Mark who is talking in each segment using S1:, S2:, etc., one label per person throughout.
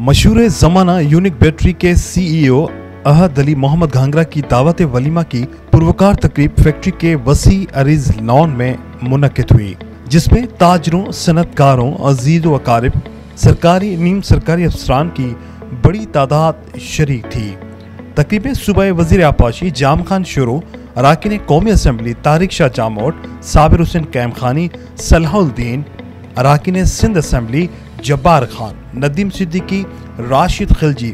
S1: मशहूर ज़माना unique battery के सीईओ अहद अली मोहम्मद घांगरा की दावत वलीमा की पुरवकार तकरीब फैक्ट्री के वसी अरीज लॉन में मुनक्किद हुई, जिसमें ताजरों, सनतकारों, अजीज व अकारिब, सरकारी नीम सरकारी अफसरान की बड़ी तादाद शरीक थी। तकरीबें सुबह वजीर आपाशी जाम खान शुरू, अराकीन कौमी असम्बली तारिक शाह जामोट, साबिर हुसैन कैम खानी, सलाहुद्दीन, अराकीन सिंध असम्बली जब्बार खान, नदीम सिद्दीकी, राशिद खिलजी,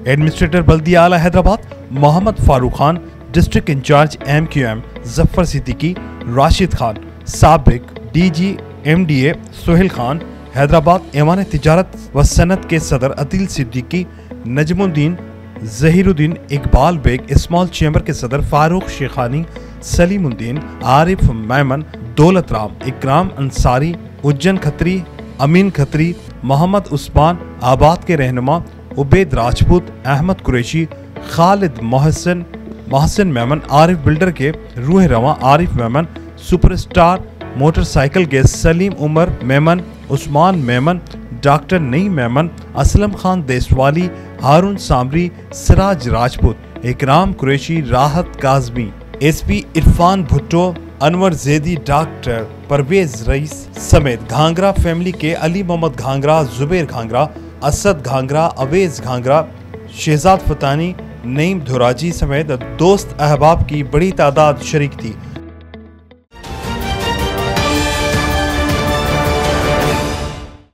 S1: एडमिनिस्ट्रेटर बल्दिया आला Hyderabad Mohammad Farooq Khan, district incharge MQM Zafar Siddiqui, Rashid Khan, साबिक DG MDA सोहेल खान, हैदराबाद ऐवान तिजारत व सनत के सदर अतील सिद्दीकी, नजमुद्दीन, जहीरुद्दीन, इकबाल बेग, स्मॉल चैम्बर के सदर फारूक शेखानी, सलीमुद्दीन, आरिफ मैमन, दौलत राम, इकराम अंसारी, उज्जैन खत्री, अमीन खत्री, मोहम्मद उस्मान, आबाद के रहनुमा उबैद राजपूत, अहमद कुरैशी, खालिद मोहसिन मेमन, आरिफ बिल्डर के रूह रवा आरिफ मेमन, सुपरस्टार मोटरसाइकिल के सलीम उमर मेमन, उस्मान मेमन, डॉक्टर नईम मेमन, असलम खान देशवाली, हारून सामरी, सिराज राजपूत, इकराम कुरैशी, राहत Kazmi, SP Irfan Bhutto, Anwar Zaidi, doctor Parvez rice समेत घांगरा फैमिली के अली मोहम्मद घांगरा, जुबैर घांगरा, असद घांगरा, अवेज घांगरा, शहजाद फतानी, नईम धुराजी समेत दोस्त अहबाब की बड़ी तादाद शरीक थी।